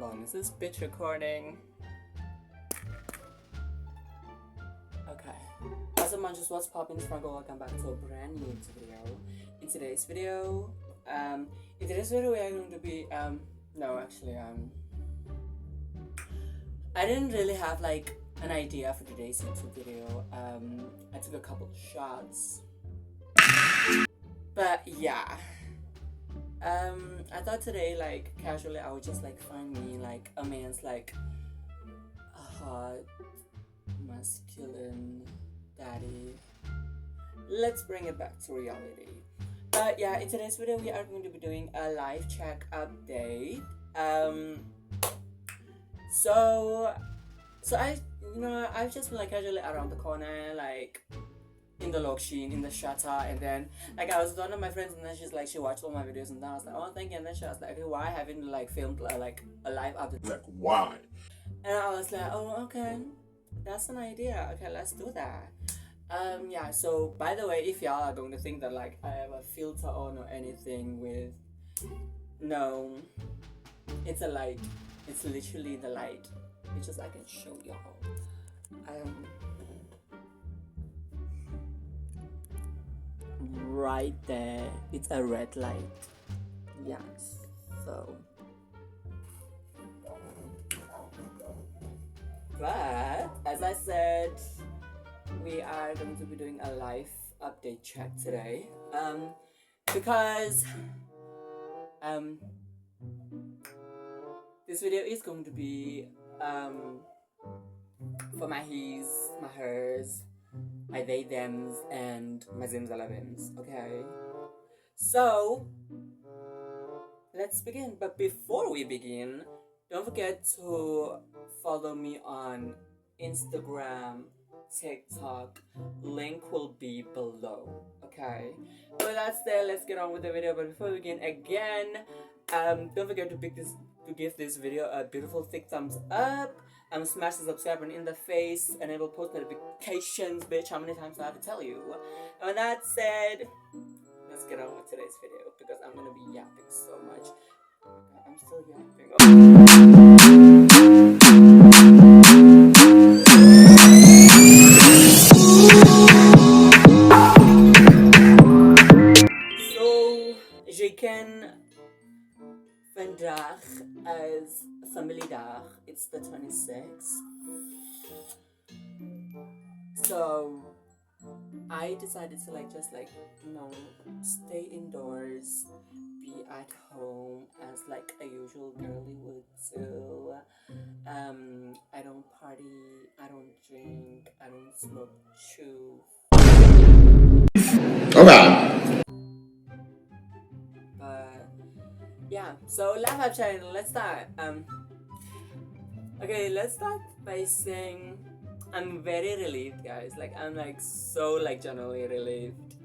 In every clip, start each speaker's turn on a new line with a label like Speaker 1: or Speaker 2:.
Speaker 1: Hold on, is this bitch recording? Okay. What's up, Manchos? What's poppin'? Welcome back to a brand new video. In today's video, we are going to be I didn't really have like an idea for today's YouTube video. I took a couple shots, but yeah. I thought today, like, casually, I would just, like, find me, like, a man's, like, a hot, masculine daddy. Let's bring it back to reality. But, yeah, in today's video, we are going to be doing a life check update. So I've just been, like, casually around the corner, like, in the Lokshin, in the shutter, and then like I was with one of my friends, and then she watched all my videos, and then I was like, oh, thank you. And then she was like, okay, why haven't you like filmed like a live update?
Speaker 2: Like, why?
Speaker 1: And I was like, oh, okay, that's an idea. Okay, let's do that. Yeah. So by the way, if y'all are going to think that like I have a filter on or anything with, no, it's a light. It's literally the light. It's just I can show y'all. Right there, it's a red light. Yes. So, but as I said, we are going to be doing a life update check today. Because this video is going to be for my he's, my hers, my they thems, and my zimzalabims. Okay, so let's begin. But before we begin, don't forget to follow me on Instagram, TikTok. Link will be below. Okay, so that's there. Let's get on with the video. But before we begin again, don't forget to give this video a beautiful thick thumbs up. Smash the subscribe button in the face, enable post notifications, bitch. How many times do I have to tell you? And with that said, let's get on with today's video because I'm gonna be yapping so much. I'm still yapping. So, je ken vandaag as familiedag. It's the 26th. So I decided to stay indoors, be at home as like a usual girly would do. I don't party, I don't drink, I don't smoke chew.
Speaker 2: Okay.
Speaker 1: But yeah, so Life Up channel, let's start. Okay, let's start by saying I'm very relieved, guys. Like I'm like so like genuinely relieved.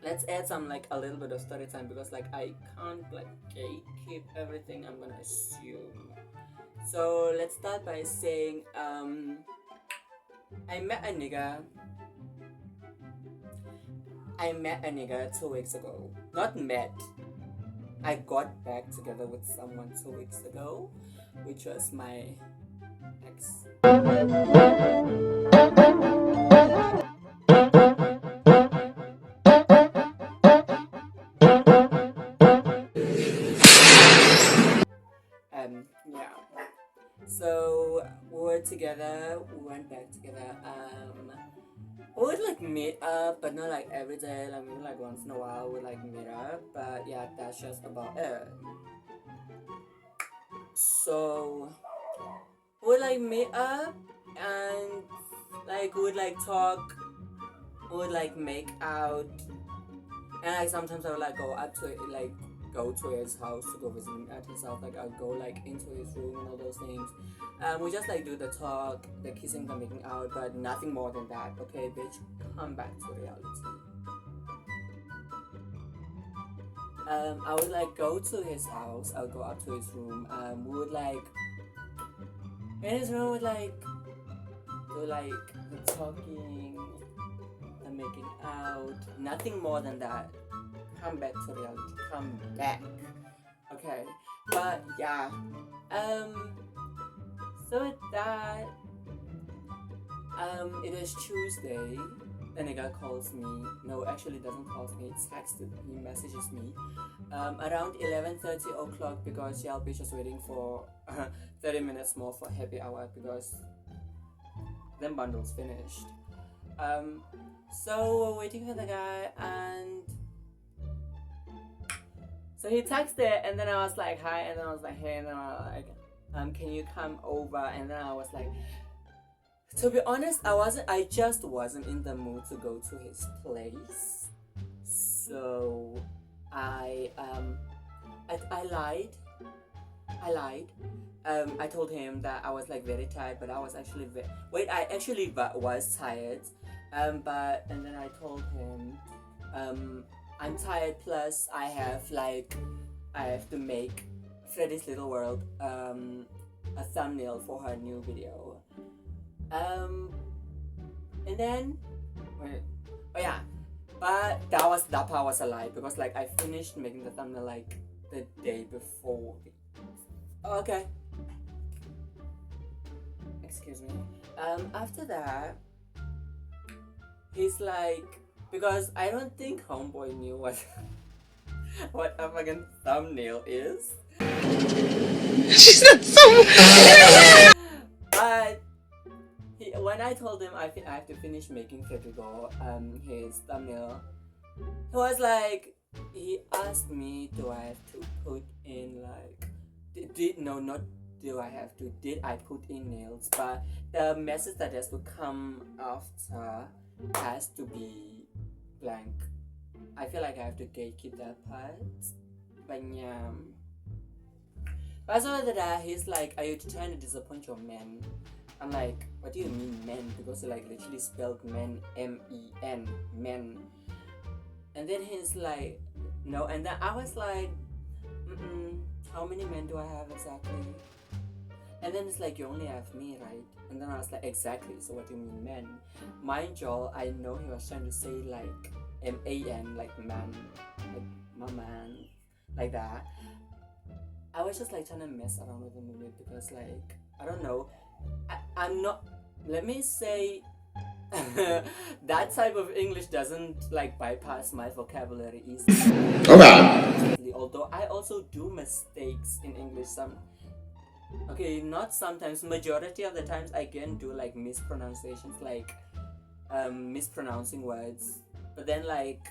Speaker 1: Let's add some like a little bit of story time because like I can't like gatekeep everything I'm gonna assume. So let's start by saying I met a nigga 2 weeks ago. Not met. I got back together with someone 2 weeks ago, which was my ex. Yeah. So we were together. We went back together. We would like meet up, but not like every day. Like maybe like once in a while we like meet up. But yeah, that's just about it. So we would like meet up and like we would like talk. We would like make out, and like sometimes I would like go to his house to go visit him at his house. Like I'll go like into his room and all those things. We just like do the talk, the kissing, the making out, but nothing more than that. Okay, bitch, come back to reality. I would like go to his house. I would go up to his room. We would like in his room would like do like the talking, the making out. Nothing more than that. Come back to reality. Come back. Okay. But yeah, so with that, it is Tuesday. Then a guy calls me. No, actually doesn't call me. It's texted. He messages me around 11:30 o'clock because y'all be just waiting for 30 minutes more for happy hour because them bundles finished. So we're waiting for the guy, and so he texted, and then I was like hi, and then I was like hey, and then I was like can you come over? And then I was like, to be honest, I just wasn't in the mood to go to his place. So I lied. I told him that I was like very tired, but I was actually I actually was tired. And then I told him I'm tired, plus I have to make Freddy's Little World a thumbnail for her new video. And then oh yeah, but that part was a lie because like I finished making the thumbnail like the day before. Okay, excuse me. After that, he's like, because I don't think homeboy knew what a fucking thumbnail is.
Speaker 2: She's not so.
Speaker 1: But when I told him I have to finish making Federico his thumbnail, he was like, he asked me, do I have to put in like did I put in nails? But the message that has to come after has to be blank. I feel like I have to gatekeep that part. But yeah. But so that he's like, are you trying to disappoint your men? I'm like, what do you mean men? Because he like literally spelled men, M-E-N, men. And then he's like, no. And then I was like, how many men do I have exactly? And then it's like, you only have me, right? And then I was like, exactly, so what do you mean men? Mind y'all, I know he was trying to say like M-A-N, like man, like my man, like that. I was just like trying to mess around with him a bit because like, I don't know, I'm not, let me say, that type of English doesn't like bypass my vocabulary easily. Okay. Although I also do mistakes in English okay, not sometimes, majority of the times I can do like mispronunciations, like mispronouncing words. But then like,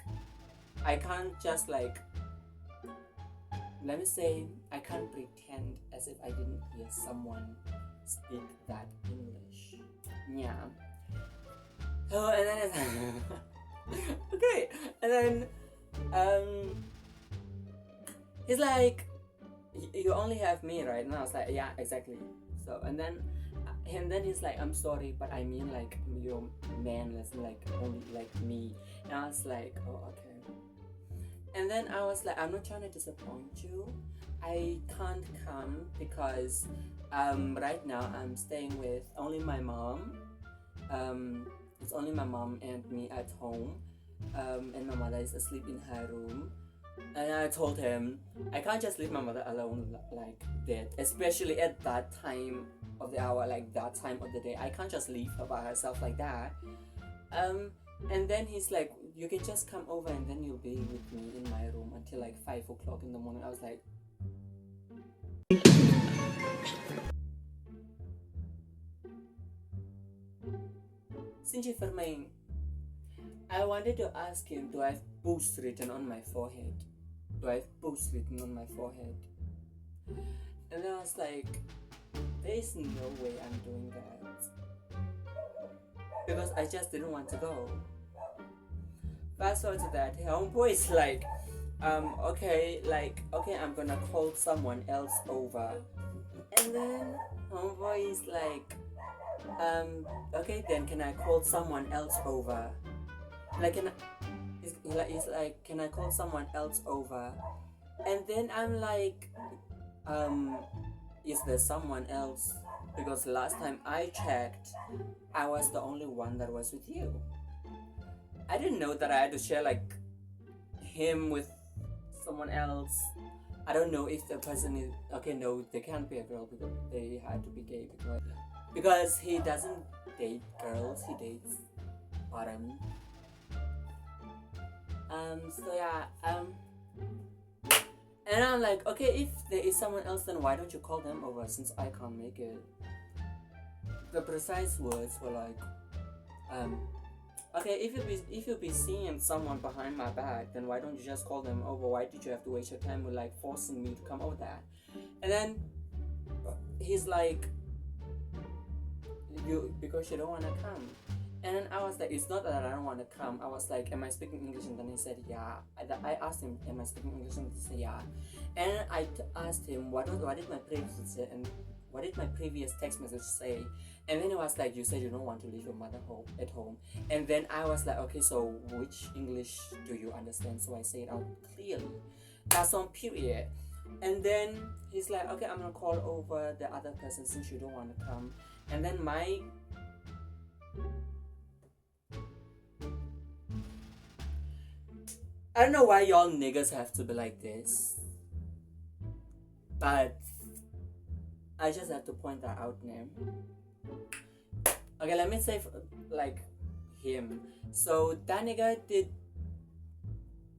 Speaker 1: I can't just like, let me say, I can't pretend as if I didn't hear someone speak that English. Yeah. Oh, and then it's okay, and then he's like, you only have me, right? And I was like, yeah, exactly. So and then he's like, I'm sorry, but I mean like your man is like only like me. And I was like, oh, okay. And then I was like, I'm not trying to disappoint you. I can't come because right now I'm staying with only my mom. It's only my mom and me at home. And my mother is asleep in her room. And I told him, I can't just leave my mother alone like that, especially at that time of the hour, like that time of the day. I can't just leave her by herself like that. And then he's like, you can just come over and then you'll be with me in my room until like 5 o'clock in the morning. I was like, Sinji Fermain, I wanted to ask him, do I have boost written on my forehead? Do I have boost written on my forehead? And then I was like, there is no way I'm doing that. Because I just didn't want to go. Fast forward to that, homeboy is like, okay, I'm gonna call someone else over. And then homeboy is like, okay, then can I call someone else over? Like, he's like, can I call someone else over? And then I'm like, is there someone else? Because last time I checked, I was the only one that was with you. I didn't know that I had to share like him with someone else. I don't know if the person is okay. No, they can't be a girl because they had to be gay because he doesn't date girls. He dates bottom. So yeah. And I'm like, okay, if there is someone else, then why don't you call them over since I can't make it? The precise words were like, okay, if you be seeing someone behind my back, then why don't you just call them over? Why did you have to waste your time with like forcing me to come over there? And then he's like, because you don't want to come. And then I was like, it's not that I don't want to come. I was like, am I speaking English? And then he said, yeah. I asked him, am I speaking English? And he said, yeah. And I asked him, what did my previous text message say? And then he was like, you said you don't want to leave your mother at home. And then I was like, okay, so which English do you understand? So I say it out clearly. That's on period. And then he's like, okay, I'm gonna call over the other person since you don't want to come. And then I don't know why y'all niggas have to be like this, but I just have to point that out now. Okay, let me say like him. So that nigga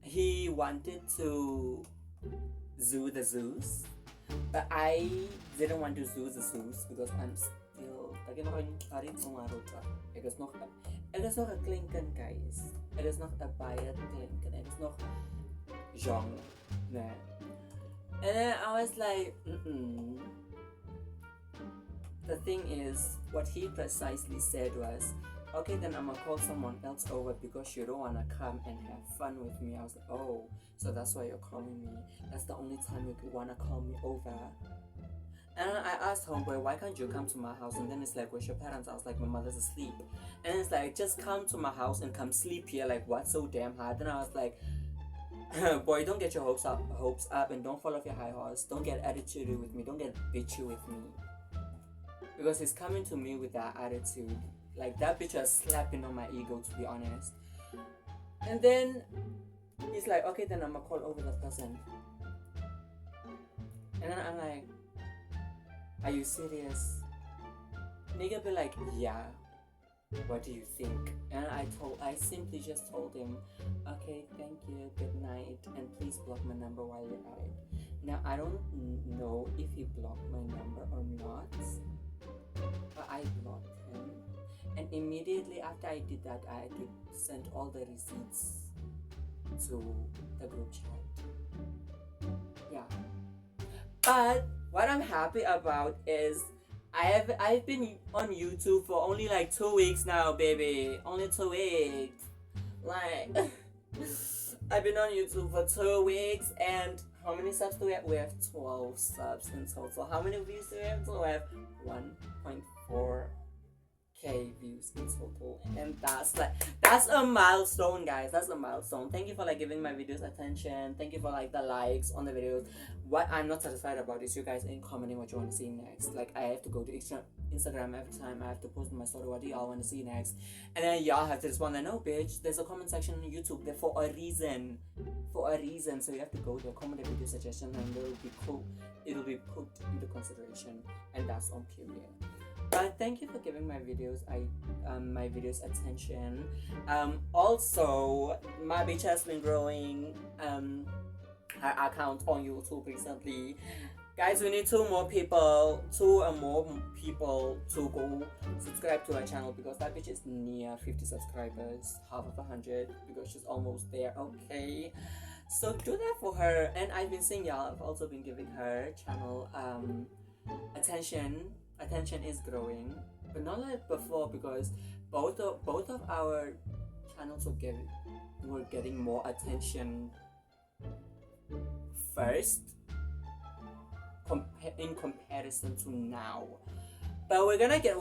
Speaker 1: he wanted to zoo the zoos, but I didn't want to zoo the zoos because I'm still it is nog 'n klinken, guys. It is nog 'n baie klinken. It is nog genre. Nah. And then I was like, The thing is, what he precisely said was, okay, then I'm gonna call someone else over because you don't wanna come and have fun with me. I was like, oh, so that's why you're calling me. That's the only time you wanna call me over. And I asked homeboy, why can't you come to my house? And then it's like, where's your parents? I was like, my mother's asleep. And it's like, just come to my house and come sleep here. Like, what's so damn hard? Then I was like, boy, don't get your hopes up and don't fall off your high horse. Don't get attitude with me. Don't get bitchy with me. Because he's coming to me with that attitude. Like, that bitch was slapping on my ego, to be honest. And then he's like, okay, then I'm gonna call over that person. And then I'm like, are you serious? Nigga be like, yeah. What do you think? And I simply just told him, okay, thank you, good night, and please block my number while you're at it. Now, I don't know if he blocked my number or not, but I blocked him. And immediately after I did that, I had to send all the receipts to the group chat. Yeah. But what I'm happy about is I've been on YouTube for only like 2 weeks now, baby. Only 2 weeks. Like I've been on YouTube for 2 weeks, and how many subs do we have? We have 12 subs in total. How many views do we have? So we have 1.4k views in total, and that's a milestone, guys. That's a milestone. Thank you for like giving my videos attention. Thank you for like the likes on the videos. What I'm not satisfied about is you guys ain't commenting what you want to see next. Like, I have to go to Instagram every time I have to post my story. What do y'all want to see next? And then y'all have to respond like, no bitch, there's a comment section on YouTube there for a reason. So you have to go there, comment a video suggestion, and it'll be put into consideration, and that's on period. But thank you for giving my videos attention. Also, my bitch has been growing her account on YouTube recently. Guys, we need two or more people to go subscribe to her channel, because that bitch is near 50 subscribers, half of 100, because she's almost there. Okay, so do that for her. And I've been seeing y'all have also been giving her channel attention. Attention is growing, but not like before, because both of our channels were getting more attention first in comparison to now. But we're gonna get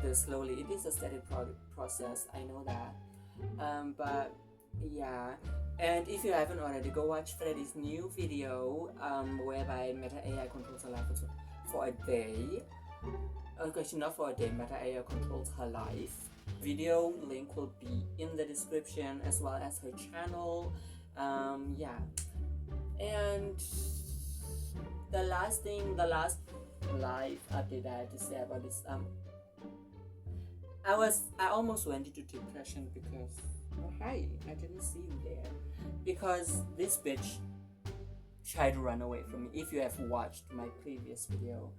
Speaker 1: there slowly. It is a steady process, I know that. But yeah, and if you haven't already, go watch Freddy's new video whereby Meta AI controls her life for a day. Okay, not for a day. Meta AI controls her life. Video link will be in the description, as well as her channel. Yeah, and the last life update I had to say about this, I almost went into depression because, oh hi, I didn't see you there, because this bitch tried to run away from me. If you have watched my previous video,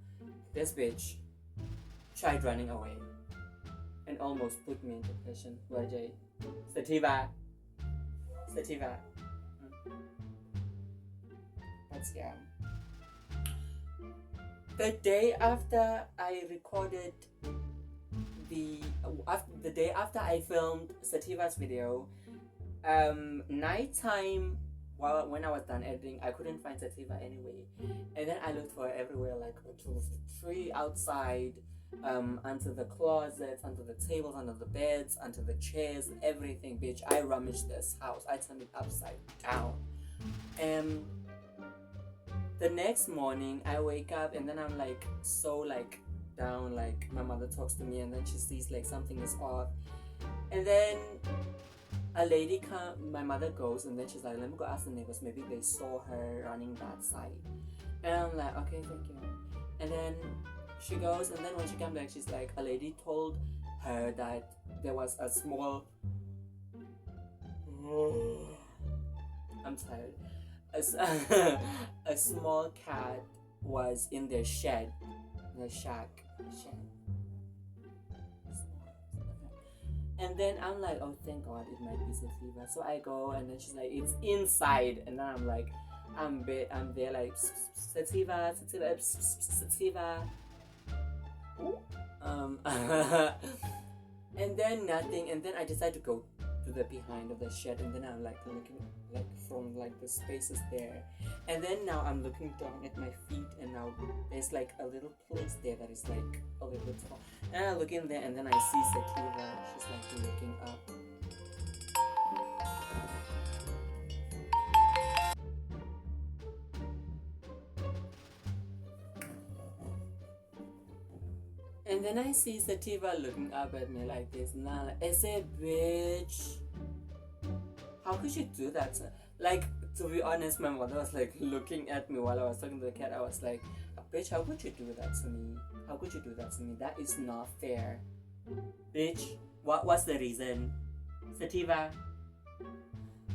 Speaker 1: this bitch tried running away and almost put me in depression. YJ, sativa. That's yeah. The day after I recorded the day after I filmed Sativa's video, nighttime, when I was done editing, I couldn't find Sativa anyway, and then I looked for her everywhere, like onto the tree outside, under the closets, under the tables, under the beds, under the chairs, everything, bitch. I rummaged this house. I turned it upside down. The next morning I wake up and then I'm like so like down, like my mother talks to me and then she sees like something is off, and then a lady my mother goes and then she's like, let me go ask the neighbors, maybe they saw her running that side. And I'm like, okay, thank you. And then she goes, and then when she comes back, she's like, a lady told her that there was a small I'm tired. A small cat was in their shed, the shack. And then I'm like, oh, thank God, it might be Sativa. So I go, and then she's like, it's inside. And then I'm like, I'm there like, Sativa. And then nothing. And then I decide to go to the behind of the shed, and then I'm like looking like from like the spaces there, and then now I'm looking down at my feet, and now there's like a little place there that is like a little bit small, and I look in there, and then I see Sativa. She's like looking up. And then I see Sativa looking up at me like this. Now I say, bitch, how could you do that? Like, to be honest, my mother was like looking at me while I was talking to the cat. I was like, bitch, how could you do that to me? How could you do that to me? That is not fair. Bitch, what was the reason? Sativa.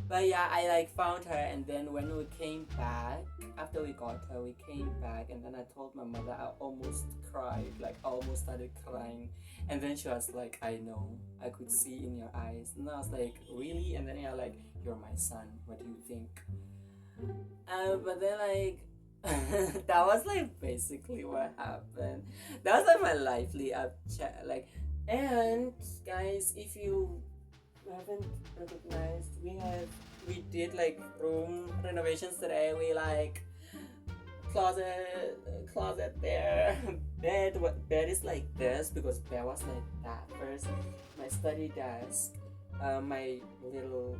Speaker 1: But yeah, I like found her, and then when we came back, after we got her, we came back, and then I told my mother. I almost cried, like I almost started crying, and then she was like, I know, I could see in your eyes. And I was like, really? And then you're like, you're my son, what do you think? But then like that was like basically what happened. That was like my lively up chat, like. And guys, if you haven't recognized, we did like room renovations today. We like closet there, bed is like this because bed was like that first. My study desk, my little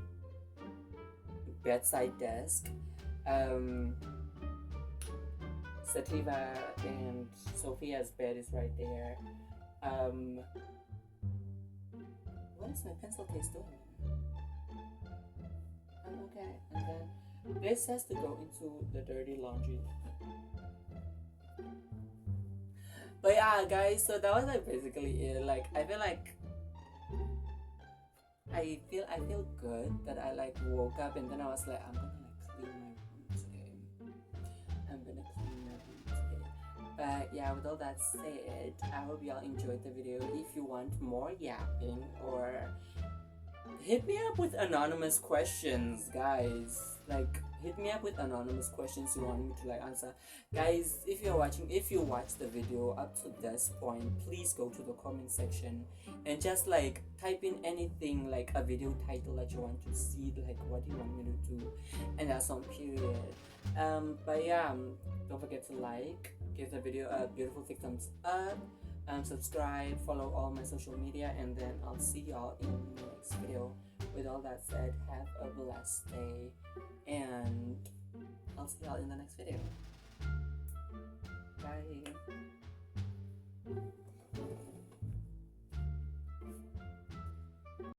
Speaker 1: bedside desk, Sativa and Sophia's bed is right there. What is my pencil case doing? Okay, and then this has to go into the dirty laundry. But yeah, guys, so that was like basically it. Like I feel good that I like woke up, and then I was like, I'm gonna like clean my room today. But yeah, with all that said, I hope y'all enjoyed the video. If you want more yapping, or hit me up with anonymous questions, guys. Like, hit me up with anonymous questions you want me to like answer. Guys, if you watch the video up to this point, please go to the comment section and just like type in anything, like a video title that you want to see, like what you want me to do, and that's on period. But yeah, don't forget to like, give the video a beautiful thick thumbs up, subscribe, follow all my social media, and then I'll see y'all in the next video. With all that said, have a blessed day, and I'll see y'all in the next video.